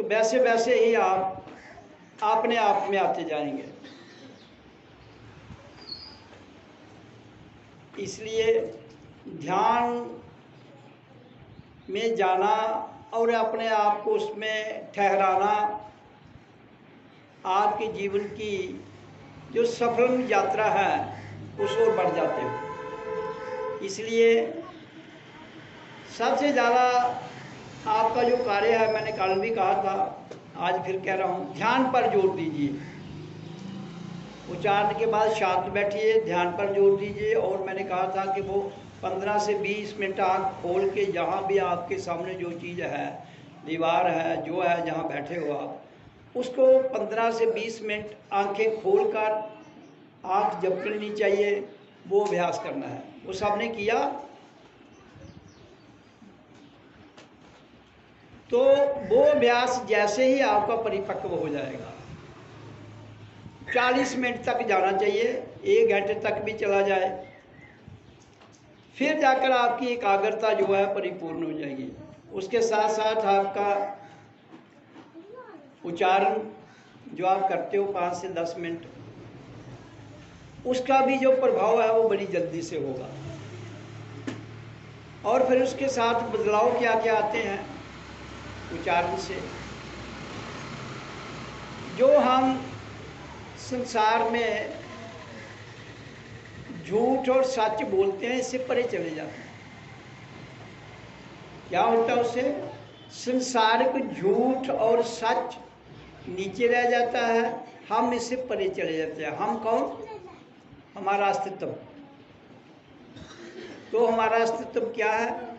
तो वैसे वैसे ही आप अपने आप में आते जाएंगे। इसलिए ध्यान में जाना और अपने आप को उसमें ठहराना आपके जीवन की जो सफल यात्रा है उस ओर बढ़ जाते हो। इसलिए सबसे ज़्यादा आपका जो कार्य है, मैंने कल भी कहा था, आज फिर कह रहा हूँ, ध्यान पर जोर दीजिए। उच्चारण के बाद शांत बैठिए, ध्यान पर जोर दीजिए। और मैंने कहा था कि वो 15 से 20 मिनट आँख खोल के जहाँ भी आपके सामने जो चीज़ है, दीवार है, जो है, जहाँ बैठे हो आप, उसको 15 से 20 मिनट आंखें खोलकर आँख झपकनी चाहिए, वो अभ्यास करना है। वो सबने किया तो वो अभ्यास जैसे ही आपका परिपक्व हो जाएगा, 40 मिनट तक जाना चाहिए, 1 घंटे तक भी चला जाए, फिर जाकर आपकी एकाग्रता जो है परिपूर्ण हो जाएगी। उसके साथ साथ आपका उच्चारण जो आप करते हो 5 से 10 मिनट, उसका भी जो प्रभाव है वो बड़ी जल्दी से होगा। और फिर उसके साथ बदलाव क्या क्या आते हैं उच्चारण से, जो हम संसार में झूठ और सच बोलते हैं, इससे परे चले जाते हैं। क्या होता है उससे? संसारिक झूठ और सच नीचे रह जाता है, हम इससे परे चले जाते हैं। हम कौन? हमारा अस्तित्व। तो हमारा अस्तित्व क्या है?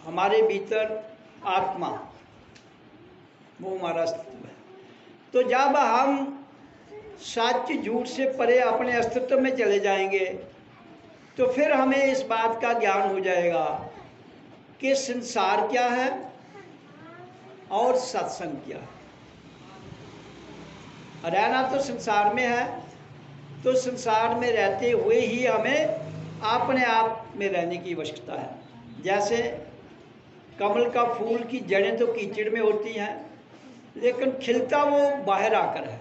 हमारे भीतर आत्मा, वो हमारा अस्तित्व है। तो जब हम सच झूठ से परे अपने अस्तित्व में चले जाएंगे तो फिर हमें इस बात का ज्ञान हो जाएगा कि संसार क्या है और सत्संग क्या है। रहना तो संसार में है, तो संसार में रहते हुए ही हमें अपने आप में रहने की आवश्यकता है। जैसे कमल का फूल की जड़ें तो कीचड़ में होती हैं, लेकिन खिलता वो बाहर आकर है।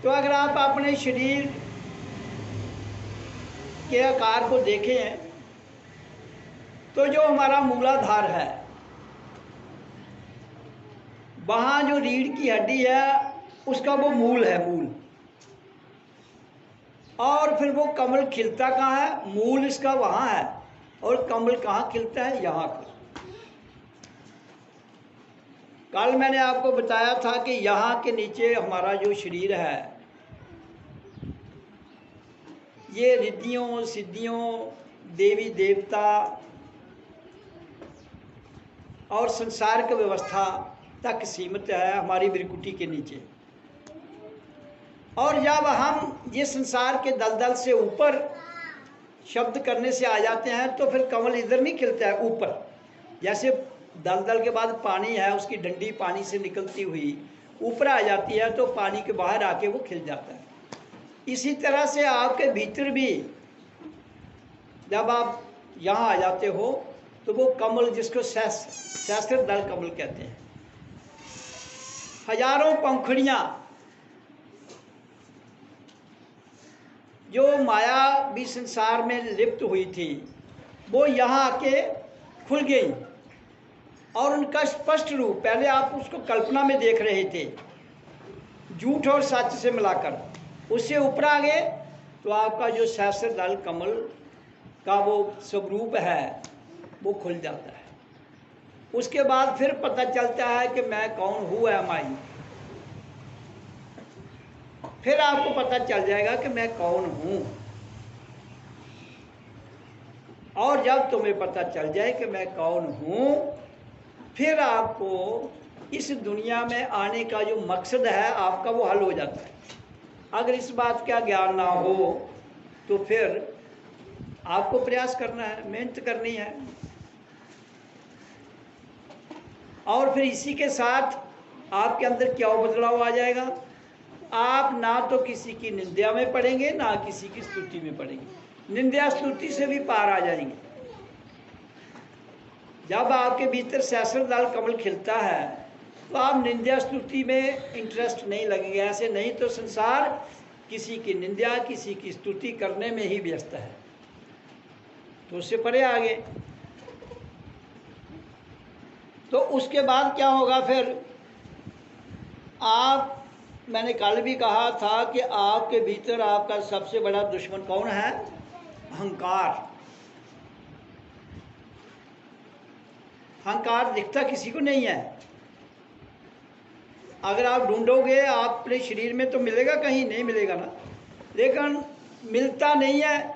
तो अगर आप अपने शरीर के आकार को देखें तो जो हमारा मूलाधार है, वहाँ जो रीढ़ की हड्डी है उसका वो मूल है, मूल। और फिर वो कमल खिलता कहाँ है? मूल इसका वहाँ है, और कमल कहाँ खिलता है? यहाँ पर। कल मैंने आपको बताया था कि यहाँ के नीचे हमारा जो शरीर है, ये रिद्धियों सिद्धियों, देवी देवता और संसार की व्यवस्था तक सीमित है हमारी भ्रिकुटी के नीचे। और जब हम ये संसार के दलदल से ऊपर शब्द करने से आ जाते हैं तो फिर कमल इधर नहीं खिलता है, ऊपर। जैसे दलदल के बाद पानी है, उसकी डंडी पानी से निकलती हुई ऊपर आ जाती है तो पानी के बाहर आके वो खिल जाता है। इसी तरह से आपके भीतर भी जब आप यहाँ आ जाते हो तो वो कमल, जिसको सहस्त्र दल कमल कहते हैं, हजारों पंखुड़ियाँ जो माया भी संसार में लिप्त हुई थी, वो यहाँ आके खुल गई। और उनका स्पष्ट रूप, पहले आप उसको कल्पना में देख रहे थे झूठ और सच से मिलाकर, उससे ऊपर आ गए तो आपका जो सहस्त्र दल कमल का वो स्वरूप है वो खुल जाता है। उसके बाद फिर पता चलता है कि मैं कौन हूँ, है माई। फिर आपको पता चल जाएगा कि मैं कौन हूँ। और जब तुम्हें पता चल जाए कि मैं कौन हूँ, फिर आपको इस दुनिया में आने का जो मकसद है आपका, वो हल हो जाता है। अगर इस बात का ज्ञान ना हो तो फिर आपको प्रयास करना है, मेहनत करनी है। और फिर इसी के साथ आपके अंदर क्या बदलाव आ जाएगा? आप ना तो किसी की निंदा में पड़ेंगे, ना किसी की स्तुति में पड़ेंगे। निंदा स्तुति से भी पार आ जाएंगे। जब आपके भीतर सहस्त्रदल कमल खिलता है तो आप निंदा स्तुति में इंटरेस्ट नहीं लगेगा। ऐसे नहीं तो संसार किसी की निंदा किसी की स्तुति करने में ही व्यस्त है, तो उससे परे आगे। तो उसके बाद क्या होगा फिर? आप, मैंने कल भी कहा था कि आपके भीतर आपका सबसे बड़ा दुश्मन कौन है? अहंकार। अहंकार दिखता किसी को नहीं है। अगर आप ढूंढोगे आप अपने शरीर में तो मिलेगा, कहीं नहीं मिलेगा ना, लेकिन मिलता नहीं है,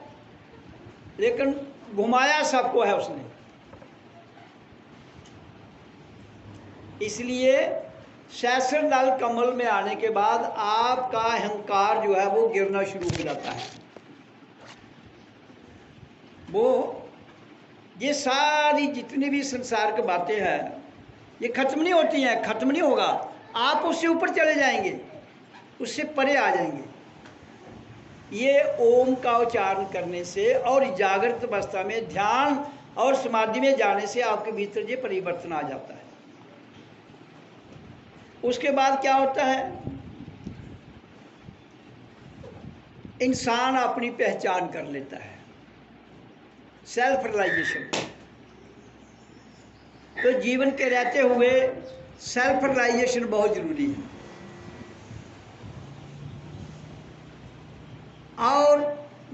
लेकिन घुमाया सबको है उसने। इसलिए सहस्त्रदल कमल में आने के बाद आपका अहंकार जो है वो गिरना शुरू हो जाता है। वो ये सारी जितनी भी संसार की बातें हैं ये खत्म नहीं होती हैं, खत्म नहीं होगा। आप उससे ऊपर चले जाएंगे, उससे परे आ जाएंगे। ये ओम का उच्चारण करने से और जागृत अवस्था में ध्यान और समाधि में जाने से आपके भीतर ये परिवर्तन आ जाता है। उसके बाद क्या होता है? इंसान अपनी पहचान कर लेता है, सेल्फ रियलाइजेशन। तो जीवन के रहते हुए सेल्फ रियलाइजेशन बहुत जरूरी है। और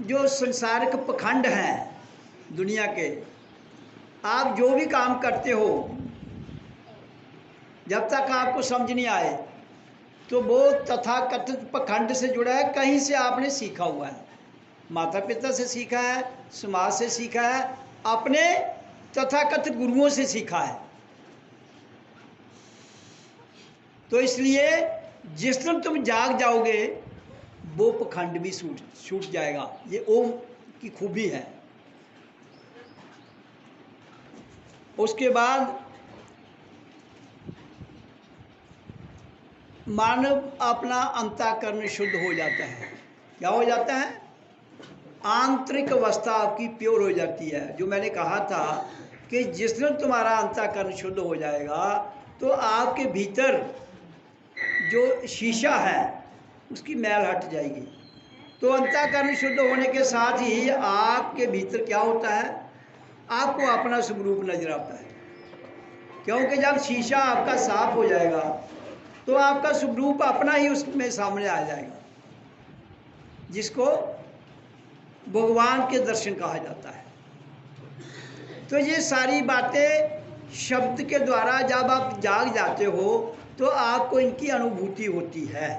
जो संसारिक पखंड हैं दुनिया के, आप जो भी काम करते हो जब तक आपको समझ नहीं आए तो वो तथाकथित पखंड से जुड़ा है, कहीं से आपने सीखा हुआ है। माता पिता से सीखा है, समाज से सीखा है, अपने तथाकथित गुरुओं से सीखा है। तो इसलिए जिस दिन तुम जाग जाओगे वो पखंड भी छूट जाएगा। ये ओम की खूबी है। उसके बाद मानव अपना अंतःकरण शुद्ध हो जाता है। क्या हो जाता है? आंतरिक अवस्था आपकी प्योर हो जाती है। जो मैंने कहा था कि जिस दिन तुम्हारा अंतःकरण शुद्ध हो जाएगा तो आपके भीतर जो शीशा है उसकी मैल हट जाएगी। तो अंतःकरण शुद्ध होने के साथ ही आपके भीतर क्या होता है? आपको अपना स्वरूप नजर आता है। क्योंकि जब शीशा आपका साफ हो जाएगा तो आपका स्वरूप अपना ही उसमें सामने आ जाएगा, जिसको भगवान के दर्शन कहा जाता है। तो ये सारी बातें शब्द के द्वारा जब आप जाग जाते हो तो आपको इनकी अनुभूति होती है।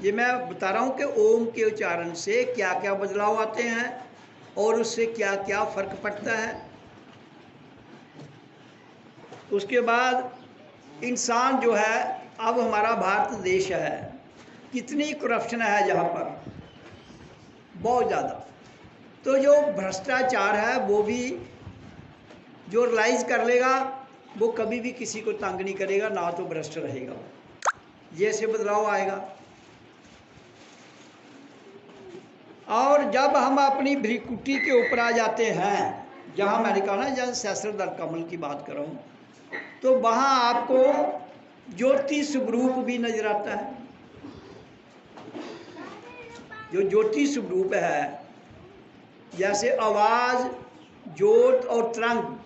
ये मैं बता रहा हूँ कि ओम के उच्चारण से क्या क्या बदलाव आते हैं और उससे क्या क्या फर्क पड़ता है। उसके बाद इंसान जो है, अब हमारा भारत देश है, कितनी करप्शन है जहाँ पर, बहुत ज़्यादा। तो जो भ्रष्टाचार है वो भी जो रियलाइज कर लेगा वो कभी भी किसी को तंग नहीं करेगा, ना तो भ्रष्ट रहेगा। जैसे बदलाव आएगा। और जब हम अपनी भ्रिकुटी के ऊपर आ जाते हैं, जहाँ मैंने कहा ना, जहाँ सहस्त्रदल कमल की बात कर रहा हूँ, तो वहाँ आपको ज्योति स्वरूप भी नजर आता है। जो ज्योति स्वरूप है, जैसे आवाज़, ज्योत और तरंग,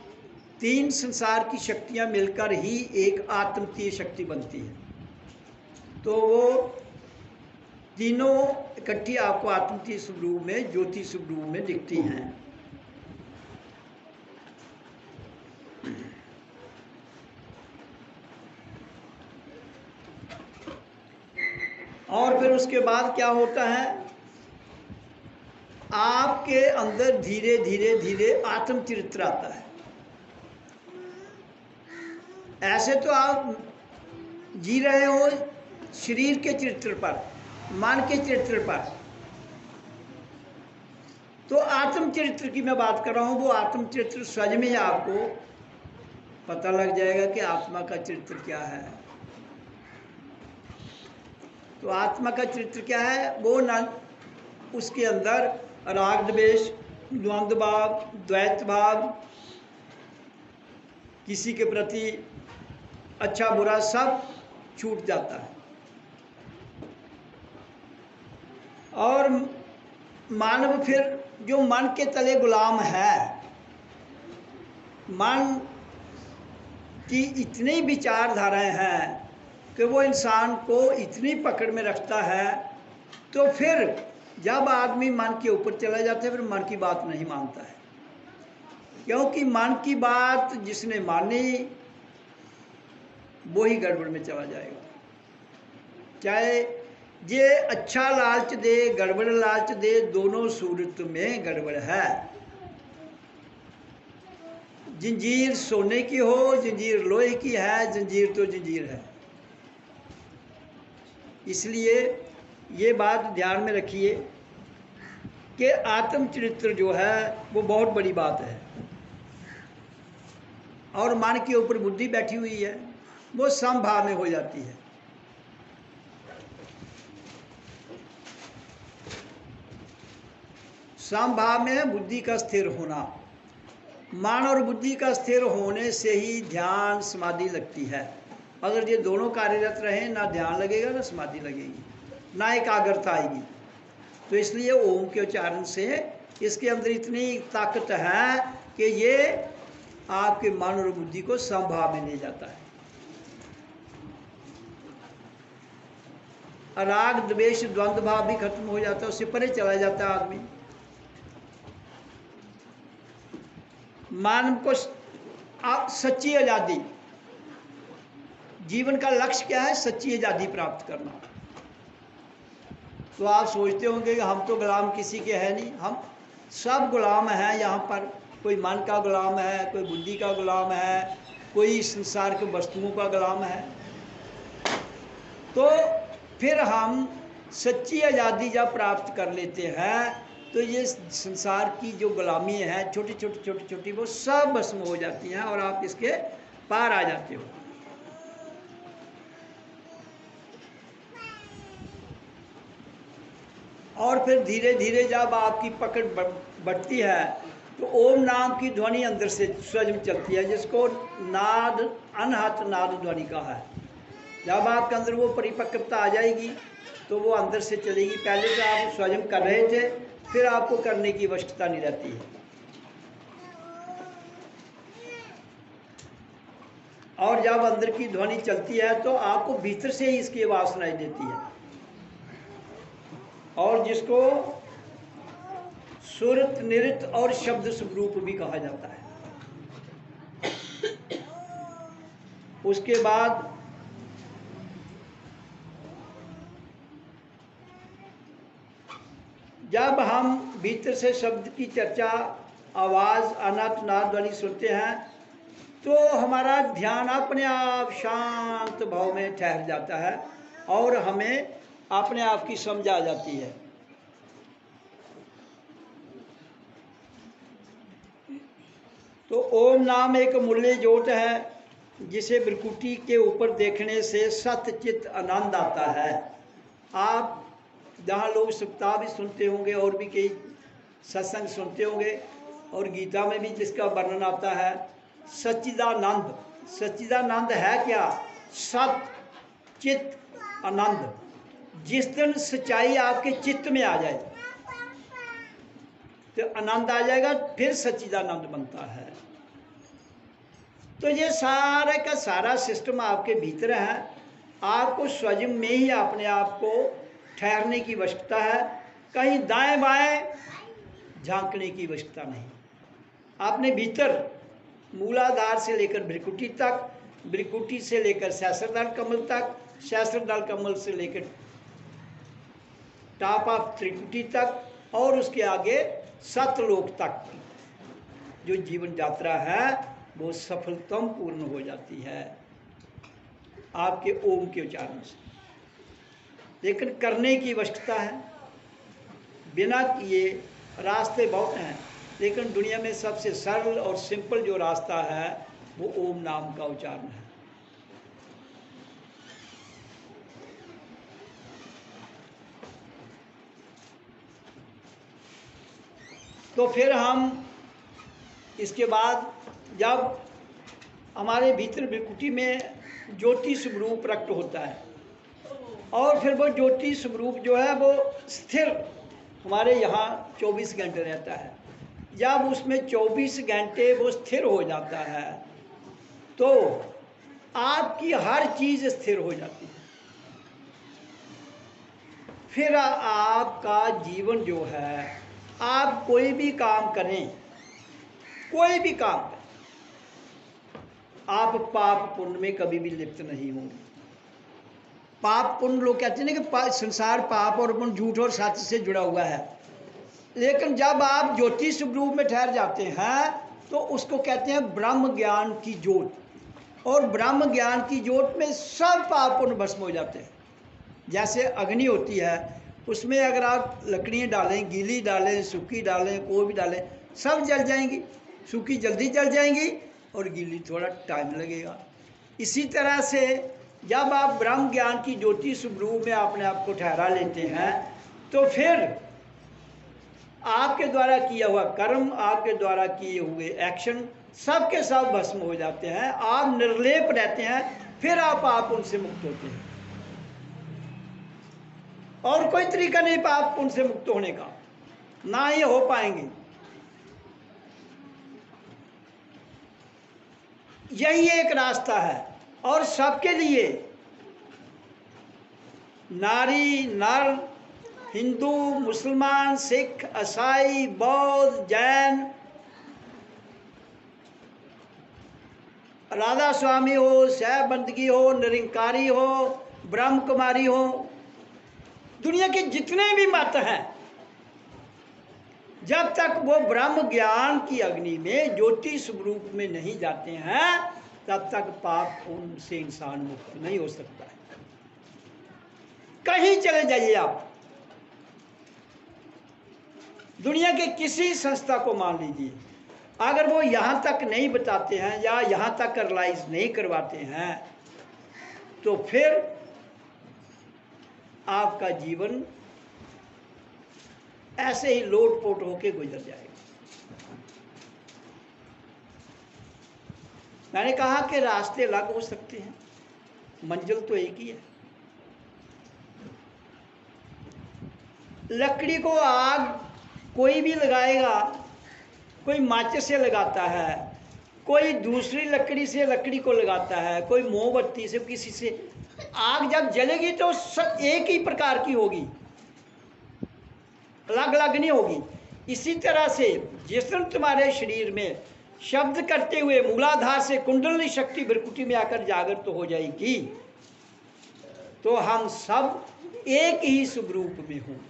तीन संसार की शक्तियाँ मिलकर ही एक आत्मतीय शक्ति बनती है। तो वो तीनों इकट्ठी आपको आत्मतीय स्वरूप में, ज्योति स्वरूप में दिखती हैं। और फिर उसके बाद क्या होता है? आपके अंदर धीरे धीरे धीरे आत्म चरित्र आता है। ऐसे तो आप जी रहे हो शरीर के चरित्र पर, मन के चरित्र पर, तो आत्म चरित्र की मैं बात कर रहा हूँ। वो आत्म चरित्र सच में आपको पता लग जाएगा कि आत्मा का चरित्र क्या है। तो आत्मा का चरित्र क्या है? वो न उसके अंदर राग द्वेष, द्वंद्व भाव, द्वैत भाव, किसी के प्रति अच्छा बुरा सब छूट जाता है। और मानव फिर जो मन के तले गुलाम है, मन की इतनी विचारधाराएं हैं कि वो इंसान को इतनी पकड़ में रखता है, तो फिर जब आदमी मन के ऊपर चला जाता है फिर मन की बात नहीं मानता है, क्योंकि मन की बात जिसने मानी वो ही गड़बड़ में चला जाएगा। चाहे ये अच्छा लालच दे, गड़बड़ लालच दे, दोनों सूरत में गड़बड़ है। जंजीर सोने की हो, जंजीर लोहे की है, जंजीर तो जंजीर है। इसलिए ये बात ध्यान में रखिए कि आत्मचरित्र जो है वो बहुत बड़ी बात है। और मन के ऊपर बुद्धि बैठी हुई है, वो समभाव में हो जाती है। समभाव में है बुद्धि का स्थिर होना। मन और बुद्धि का स्थिर होने से ही ध्यान समाधि लगती है। अगर ये दोनों कार्यरत रहें, ना ध्यान लगेगा ना समाधि लगेगी, ना एकाग्रता आएगी। तो इसलिए ओम के उच्चारण से इसके अंदर इतनी ताकत है कि ये आपके मन और बुद्धि को समभाव में ले जाता है। राग द्वेष द्वंद्व भाव भी खत्म हो जाता है, उससे परे चला जाता है आदमी। मानव को सच्ची आज़ादी, जीवन का लक्ष्य क्या है? सच्ची आज़ादी प्राप्त करना। तो आप सोचते होंगे कि हम तो गुलाम किसी के हैं नहीं, हम सब गुलाम हैं यहाँ पर। कोई मन का गुलाम है, कोई बुद्धि का गुलाम है, कोई संसार के वस्तुओं का गुलाम है। तो फिर हम सच्ची आज़ादी जब प्राप्त कर लेते हैं तो ये संसार की जो गुलामी है, छोटी छोटी वो सब भस्म हो जाती हैं और आप इसके पार आ जाते हो। और फिर धीरे धीरे जब आपकी पकड़ बढ़ती है तो ओम नाम की ध्वनि अंदर से स्वयं चलती है, जिसको नाद अनहत नाद ध्वनि कहा है। जब आपके अंदर वो परिपक्वता आ जाएगी तो वो अंदर से चलेगी। पहले तो आप स्वयं कर रहे थे, फिर आपको करने की आवश्यकता नहीं रहती है। और जब अंदर की ध्वनि चलती है तो आपको भीतर से ही इसकी आवाज़ सुनाई देती है। और जिसको सुरत निरत और शब्द स्वरूप भी कहा जाता है। उसके बाद जब हम भीतर से शब्द की चर्चा, आवाज़, अनंत नाद ध्वनि सुनते हैं तो हमारा ध्यान अपने आप शांत भाव में ठहर जाता है और हमें अपने आप की समझ आ जाती है। तो ओम नाम एक मूल्य ज्योत है, जिसे बिरकुटी के ऊपर देखने से सतचित आनंद आता है। आप जहाँ लोग सप्ताह भी सुनते होंगे और भी कई सत्संग सुनते होंगे, और गीता में भी जिसका वर्णन आता है सच्चिदानंद। सच्चिदानंद है क्या? सत चित आनंद। जिस दिन सच्चाई आपके चित्त में आ जाए तो आनंद आ जाएगा, फिर सच्चिदानंद बनता है। तो ये सारा का सारा सिस्टम आपके भीतर है। आपको स्वयं में ही अपने आप को ठहरने की आवश्यकता है, कहीं दाएं बाएं झांकने की आवश्यकता नहीं। आपने भीतर मूलाधार से लेकर भ्रिकुटी तक, भ्रिकुटी से लेकर सहस्त्रदल कमल तक, सहस्त्रदल कमल से लेकर टॉप ऑफ त्रिकुटी तक, और उसके आगे सतलोक तक जो जीवन यात्रा है वो सफलतम पूर्ण हो जाती है आपके ओम के उच्चारण से। लेकिन करने की आवश्यकता है। बिना किए रास्ते बहुत हैं, लेकिन दुनिया में सबसे सरल और सिंपल जो रास्ता है वो ओम नाम का उच्चारण है। तो फिर हम इसके बाद जब हमारे भीतर भृकुटी में ज्योति स्वरूप प्रकट होता है, और फिर वो ज्योति स्वरूप जो है वो स्थिर हमारे यहाँ 24 घंटे रहता है। जब उसमें 24 घंटे वो स्थिर हो जाता है तो आपकी हर चीज़ स्थिर हो जाती है। फिर आपका जीवन जो है, आप कोई भी काम करें, कोई भी काम करें, आप पाप पुण्य में कभी भी लिप्त नहीं होंगे। पाप पुण्य लोग कहते हैं ना कि संसार पाप और पुण्य, झूठ और सत्य से जुड़ा हुआ है, लेकिन जब आप ज्योति स्वरूप में ठहर जाते हैं तो उसको कहते हैं ब्रह्म ज्ञान की ज्योत, और ब्रह्म ज्ञान की ज्योत में सब पाप पुण्य भस्म हो जाते हैं। जैसे अग्नि होती है, उसमें अगर आप लकड़ियाँ डालें, गीली डालें, सूखी डालें, कोई भी डालें, सब जल जाएंगी। सूखी जल्दी जल जाएंगी और गीली थोड़ा टाइम लगेगा। इसी तरह से जब आप ब्रह्म ज्ञान की ज्योति स्वरूप में अपने आप को ठहरा लेते हैं तो फिर आपके द्वारा किया हुआ कर्म, आपके द्वारा किए हुए एक्शन सब के सब भस्म हो जाते हैं। आप निर्लेप रहते हैं, फिर आप उनसे मुक्त होते हैं। और कोई तरीका नहीं पाप उनसे मुक्त होने का, ना ही हो पाएंगे। यही एक रास्ता है, और सबके लिए, नारी नर, हिंदू, मुसलमान, सिख, ईसाई, बौद्ध, जैन, राधा स्वामी हो, शैव बंदगी हो, निरंकारी हो, ब्रह्म कुमारी हो, दुनिया के जितने भी मत हैं, जब तक वो ब्रह्म ज्ञान की अग्नि में ज्योति स्वरूप में नहीं जाते हैं तब तक पाप पुण्य से इंसान मुक्त नहीं हो सकता है। कहीं चले जाइए आप, दुनिया के किसी संस्था को मान लीजिए, अगर वो यहाँ तक नहीं बताते हैं या यहाँ तक रियलाइज नहीं करवाते हैं तो फिर आपका जीवन ऐसे ही लोटपोट होके गुजर जाएगा। मैंने कहा कि रास्ते अलग हो सकते हैं, मंजिल तो एक ही है। लकड़ी को आग कोई भी लगाएगा, कोई माचिस से लगाता है, कोई दूसरी लकड़ी से लकड़ी को लगाता है, कोई मोमबत्ती से, किसी से। आग जब जलेगी तो सब एक ही प्रकार की होगी, अलग अलग नहीं होगी। इसी तरह से जिस दिन तुम्हारे शरीर में शब्द करते हुए मूलाधार से कुंडली शक्ति भृकुटी में आकर जागृत तो हो जाएगी तो हम सब एक ही स्वरूप में होंगे।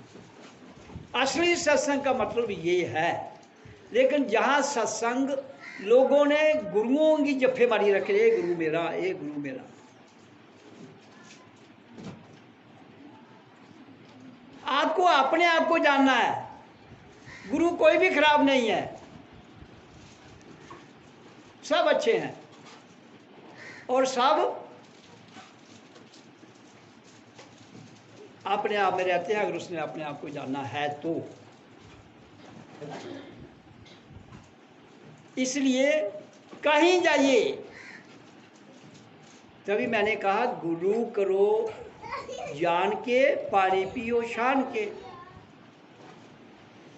असली सत्संग का मतलब ये है। लेकिन जहाँ सत्संग लोगों ने गुरुओं की जफ्फे मारी रखे, ए गुरु मेरा, ए गुरु मेरा, आपको अपने आप को जानना है। गुरु कोई भी खराब नहीं है, सब अच्छे हैं और सब अपने आप में रहते हैं, अगर उसने अपने आप को जानना है तो। इसलिए कहीं जाइए, तभी मैंने कहा गुरु करो जान के, पानी पियो शान के।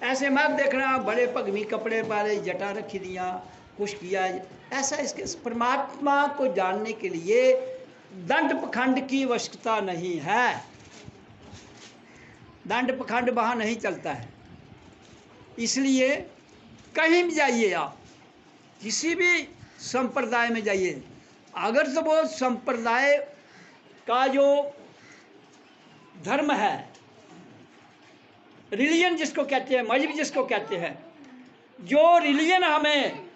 ऐसे मत देखना बड़े पगमी कपड़े पाले, जटा रखी दिया, कुछ किया, ऐसा। इसके परमात्मा को जानने के लिए दंड पखंड की आवश्यकता नहीं है। दंड पखंड वहाँ नहीं चलता है। इसलिए कहीं भी जाइए आप, किसी भी संप्रदाय में जाइए, अगर तो वो संप्रदाय का जो धर्म है, रिलीजन जिसको कहते हैं, मजहब जिसको कहते हैं, जो रिलीजन हमें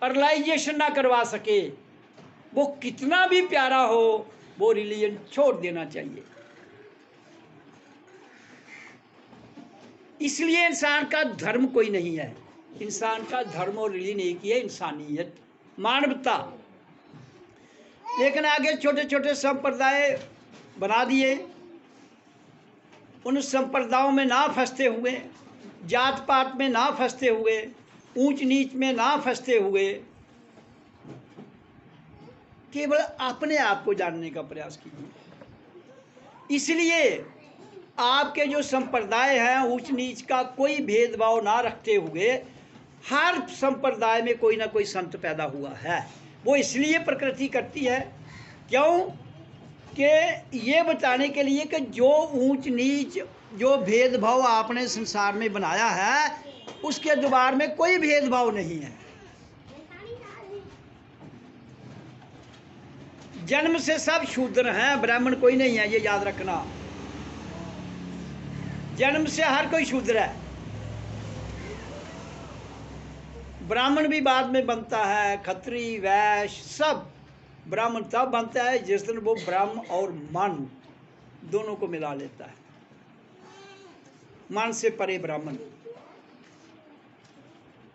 रियलाइजेशन ना करवा सके, वो कितना भी प्यारा हो, वो रिलीजन छोड़ देना चाहिए। इसलिए इंसान का धर्म कोई नहीं है। इंसान का धर्म और रिलीजन एक ही है, इंसानियत, मानवता। लेकिन आगे छोटे छोटे संप्रदाय बना दिए। उन संप्रदायों में ना फंसते हुए, जात पात में ना फंसते हुए, ऊंच नीच में ना फंसते हुए, केवल अपने आप को जानने का प्रयास कीजिए। इसलिए आपके जो संप्रदाय हैं ऊंच नीच का कोई भेदभाव ना रखते हुए हर संप्रदाय में कोई ना कोई संत पैदा हुआ है। वो इसलिए प्रकृति करती है, क्यों कि ये बताने के लिए कि जो ऊंच नीच जो भेदभाव आपने संसार में बनाया है उसके द्वार में कोई भेदभाव नहीं है। जन्म से सब शूद्र हैं, ब्राह्मण कोई नहीं है, ये याद रखना। जन्म से हर कोई शूद्र है। ब्राह्मण भी बाद में बनता है, खत्री वैश्य सब। ब्राह्मण तब बनता है जिस दिन वो ब्रह्म और मन दोनों को मिला लेता है। मन से परे ब्राह्मण।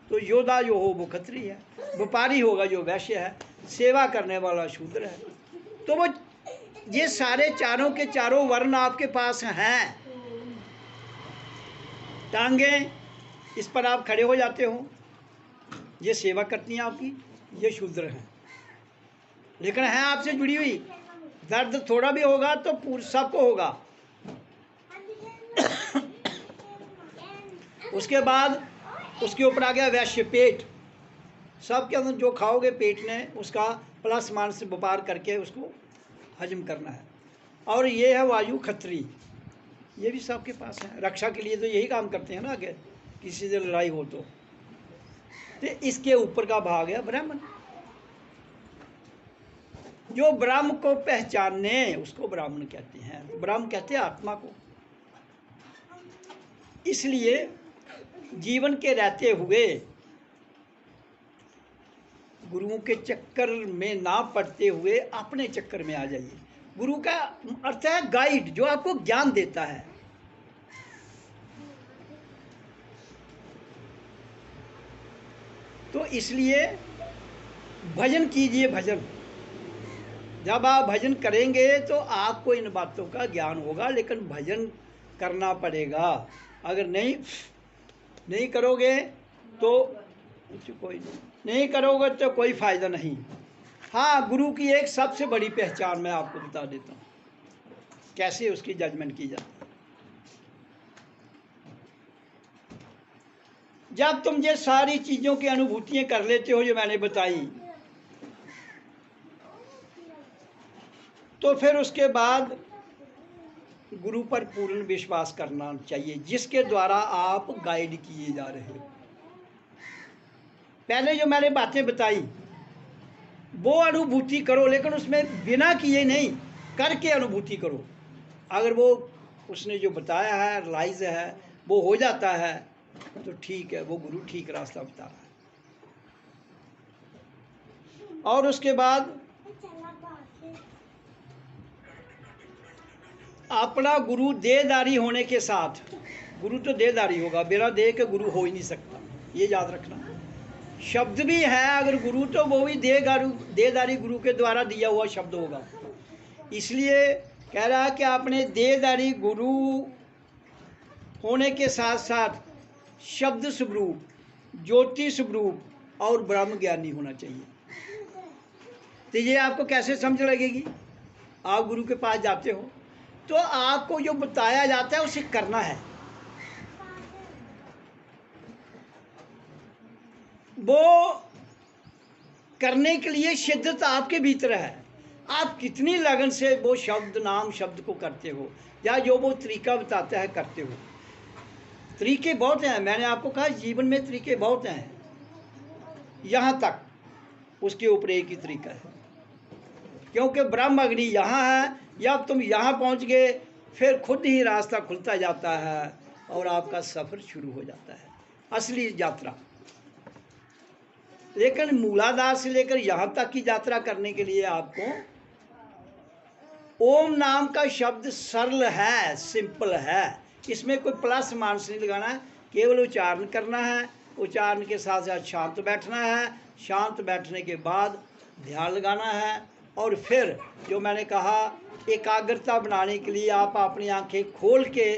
तो योद्धा जो हो वो खत्री है, व्यापारी होगा जो वैश्य है, सेवा करने वाला शूद्र है। तो वो ये सारे चारों के चारों वर्ण आपके पास हैं। टांगे इस पर आप खड़े हो जाते हो, ये सेवा करती हैं आपकी, ये शूद्र हैं, लेकिन है आपसे जुड़ी हुई। दर्द थोड़ा भी होगा तो पूर्ण सबको होगा। उसके बाद उसके ऊपर आ गया वैश्य, पेट। सबके अंदर जो खाओगे पेट ने उसका प्लस माइनस से व्यापार करके उसको हजम करना है। और ये है वायु, खत्री, ये भी सबके पास है। रक्षा के लिए तो यही काम करते हैं ना, आगे किसी से लड़ाई हो तो इसके ऊपर का भाग है ब्राह्मण। जो ब्रह्म को पहचाने उसको ब्राह्मण कहते हैं। ब्रह्म कहते हैं आत्मा को। इसलिए जीवन के रहते हुए गुरुओं के चक्कर में ना पड़ते हुए अपने चक्कर में आ जाइए। गुरु का अर्थ है गाइड, जो आपको ज्ञान देता है। तो इसलिए भजन कीजिए। भजन जब आप भजन करेंगे तो आपको इन बातों का ज्ञान होगा, लेकिन भजन करना पड़ेगा। अगर नहीं करोगे तो कोई नहीं करोगे तो कोई फायदा नहीं। हाँ, गुरु की एक सबसे बड़ी पहचान मैं आपको बता देता हूँ, कैसे उसकी जजमेंट की जाती है। जब तुम ये सारी चीजों की अनुभूतियां कर लेते हो जो मैंने बताई, तो फिर उसके बाद गुरु पर पूर्ण विश्वास करना चाहिए, जिसके द्वारा आप गाइड किए जा रहे हो। पहले जो मैंने बातें बताई वो अनुभूति करो, लेकिन उसमें बिना किए नहीं, करके अनुभूति करो। अगर वो उसने जो बताया है रियलाइज है वो हो जाता है तो ठीक है, वो गुरु ठीक रास्ता बता रहा है। और उसके बाद अपना गुरु देहधारी होने के साथ, गुरु तो देहधारी होगा, बिना देह के गुरु हो ही नहीं सकता, ये याद रखना। शब्द भी है अगर गुरु, तो वो भी देहधारी गुरु के द्वारा दिया हुआ शब्द होगा। इसलिए कह रहा है कि आपने देहधारी गुरु होने के साथ साथ शब्द स्वरूप, ज्योति स्वरूप और ब्रह्म ज्ञानी होना चाहिए। तो ये आपको कैसे समझ लगेगी? आप गुरु के पास जाते हो तो आपको जो बताया जाता है उसे करना है। वो करने के लिए शिद्दत आपके भीतर है। आप कितनी लगन से वो शब्द, नाम शब्द को करते हो, या जो वो तरीका बताता है करते हो। तरीके बहुत हैं, मैंने आपको कहा जीवन में तरीके बहुत हैं, यहाँ तक उसके ऊपर एक ही तरीका है। क्योंकि ब्रह्म अग्नि यहाँ है, या तुम यहाँ पहुँच गए फिर खुद ही रास्ता खुलता जाता है और आपका सफ़र शुरू हो जाता है, असली यात्रा। लेकिन मूलाधार से लेकर यहाँ तक की यात्रा करने के लिए आपको ओम नाम का शब्द सरल है, सिंपल है, इसमें कोई प्लस माइनस नहीं लगाना है, केवल उच्चारण करना है। उच्चारण के साथ साथ शांत बैठना है, शांत बैठने के बाद ध्यान लगाना है। और फिर जो मैंने कहा एकाग्रता बनाने के लिए आप अपनी आंखें खोल के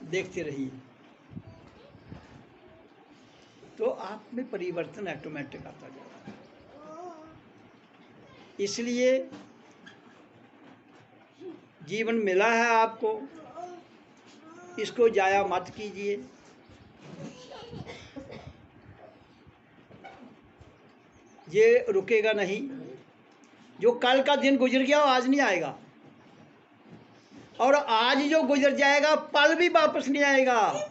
देखते रहिए, तो आप में परिवर्तन ऑटोमेटिक आता जाएगा। इसलिए जीवन मिला है आपको, इसको जाया मत कीजिए। ये रुकेगा नहीं। जो कल का दिन गुजर गया वो आज नहीं आएगा, और आज जो गुजर जाएगा पल भी वापस नहीं आएगा।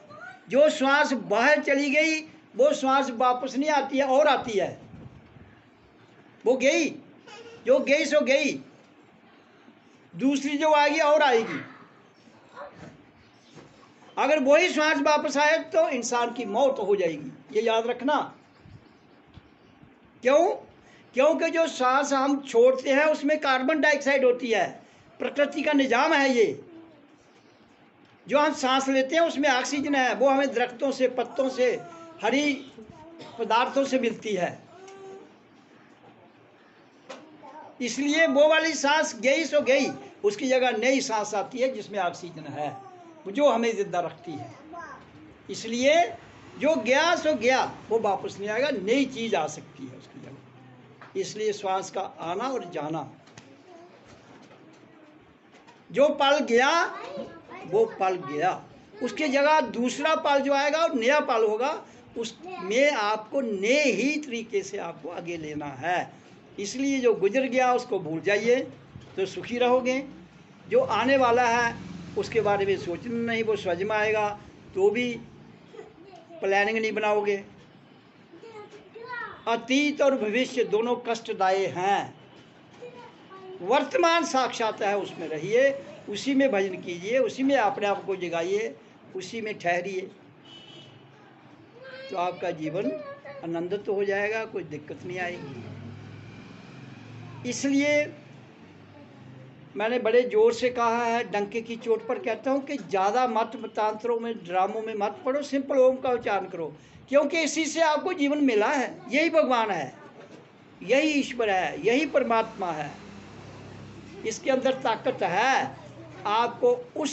जो श्वास बाहर चली गई वो श्वास वापस नहीं आती है, और आती है। वो गई, जो गई सो गई, दूसरी जो आएगी और आएगी। अगर वही श्वास वापस आए तो इंसान की मौत हो जाएगी, ये याद रखना। क्यों? क्योंकि जो सांस हम छोड़ते हैं उसमें कार्बन डाइऑक्साइड होती है, प्रकृति का निजाम है ये। जो हम सांस लेते हैं उसमें ऑक्सीजन है, वो हमें दरख्तों से, पत्तों से, हरी पदार्थों से मिलती है। इसलिए वो वाली सांस गई सो गई, उसकी जगह नई सांस आती है जिसमें ऑक्सीजन है, जो हमें जिंदा रखती है। इसलिए जो गया सो गया, वो वापस नहीं आएगा, नई चीज आ सकती है उसकी जगह। इसलिए श्वास का आना और जाना, जो पल गया वो पल गया, उसके जगह दूसरा पल जो आएगा वो नया पल होगा, उसमें आपको नए ही तरीके से आपको आगे लेना है। इसलिए जो गुजर गया उसको भूल जाइए तो सुखी रहोगे। जो आने वाला है उसके बारे में सोचना नहीं, वो स्वज में आएगा तो भी प्लानिंग नहीं बनाओगे। अतीत और भविष्य दोनों कष्टदायी हैं, वर्तमान साक्षात है, उसमें रहिए, उसी में भजन कीजिए, उसी में अपने आप को जगाइए, उसी में ठहरिए, तो आपका जीवन आनंदित हो जाएगा, कोई दिक्कत नहीं आएगी। इसलिए मैंने बड़े जोर से कहा है, डंके की चोट पर कहता हूँ कि ज़्यादा मत मतांतरों में, ड्रामों में मत पढ़ो, सिंपल ओम का उच्चारण करो, क्योंकि इसी से आपको जीवन मिला है। यही भगवान है, यही ईश्वर है, यही परमात्मा है। इसके अंदर ताकत है आपको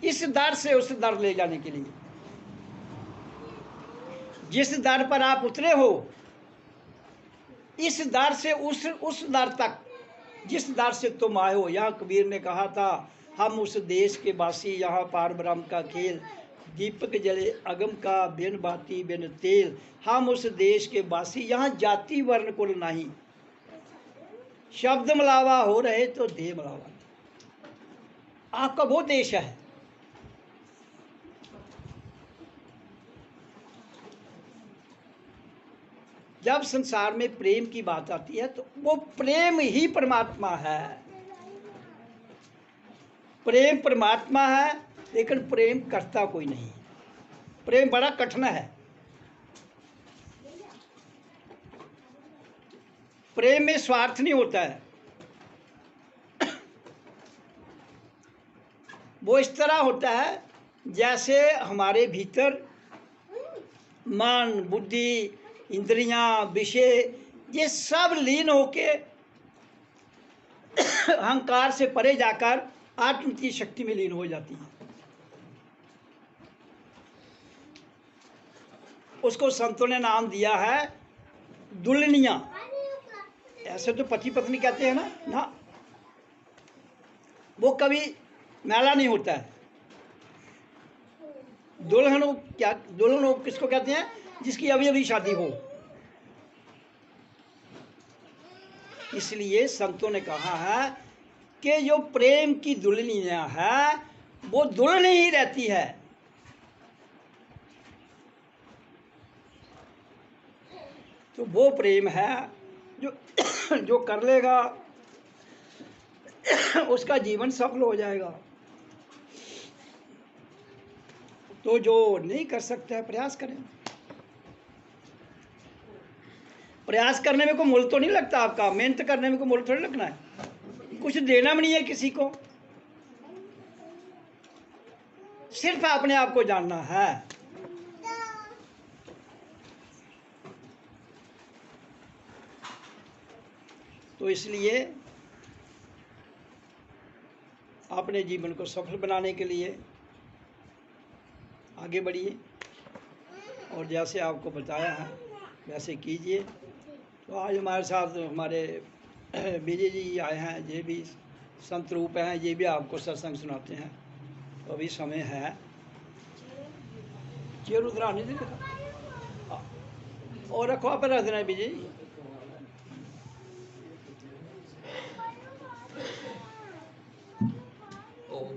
इस दर से उस दर ले जाने के लिए। जिस दर पर आप उतरे हो, इस दर से उस दर तक जिस दर से तुम आए हो। यहाँ कबीर ने कहा था, हम उस देश के वासी, यहाँ पार ब्रह्म का खेल, दीपक जले अगम का, बिन बाती बिन तेल। हम उस देश के वासी, यहाँ जाति वर्ण कुल नहीं, शब्द मिलावा हो रहे तो देह मिलावा। आपका वो देश है। जब संसार में प्रेम की बात आती है तो वो प्रेम ही परमात्मा है। प्रेम परमात्मा है, लेकिन प्रेम करता कोई नहीं। प्रेम बड़ा कठिन है। प्रेम में स्वार्थ नहीं होता है। वो इस तरह होता है जैसे हमारे भीतर मन, बुद्धि, इंद्रियां, विषय, ये सब लीन होके अहंकार से परे जाकर आत्म की शक्ति में लीन हो जाती है। उसको संतों ने नाम दिया है दुल्हनियां। ऐसे तो पति पत्नी कहते हैं ना, वो कभी मैला नहीं होता है। दुल्हन किसको कहते हैं? जिसकी अभी अभी शादी हो। इसलिए संतों ने कहा है कि जो प्रेम की दुल्हनियां है वो दुल्हन ही रहती है। तो वो प्रेम है जो कर लेगा उसका जीवन सफल हो जाएगा। तो जो नहीं कर सकता है प्रयास करें। प्रयास करने में कोई मुल्क तो नहीं लगता आपका, मेहनत करने में कोई मुल्क थोड़ी लगना है, कुछ देना भी नहीं है किसी को, सिर्फ अपने आप को जानना है। तो इसलिए अपने जीवन को सफल बनाने के लिए आगे बढ़िए और जैसे आपको बताया है वैसे कीजिए। तो आज हमारे साथ हमारे विजय जी आए हैं, ये भी संत रूप हैं, ये भी आपको सत्संग सुनाते हैं। तो अभी समय है। चेयर उधर आने दे देखा और रखो आप रख देना है विजय जी।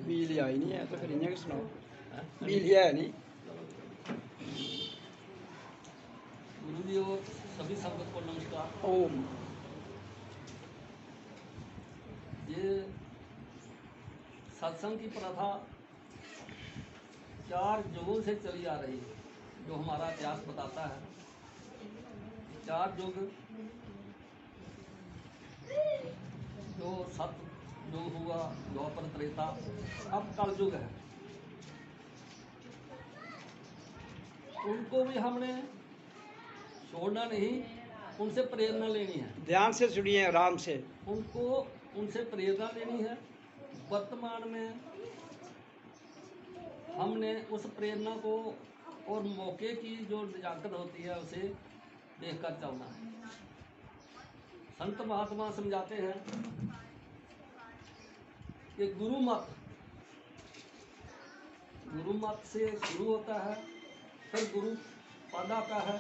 बिजली आई नहीं है तो फिर इन्हें सुनाओ, बिजली है नहीं। गुरु जी और सभी संगत को नमस्कार। ओम। ये सत्संग की प्रथा 4 युगों से चली आ रही है, जो हमारा इतिहास बताता है। 4 युग जो सत्य युग हुआ, द्वापर, त्रेता, अब कल युग है। उनको भी हमने छोड़ना नहीं, उनसे प्रेरणा लेनी है। ध्यान से सुनिए, आराम से। उनको उनसे प्रेरणा लेनी है। वर्तमान में हमने उस प्रेरणा को और मौके की जो निजाकत होती है उसे देखकर चलना है। संत महात्मा समझाते हैं कि गुरु मत से शुरू होता है, फिर गुरु पद आता है,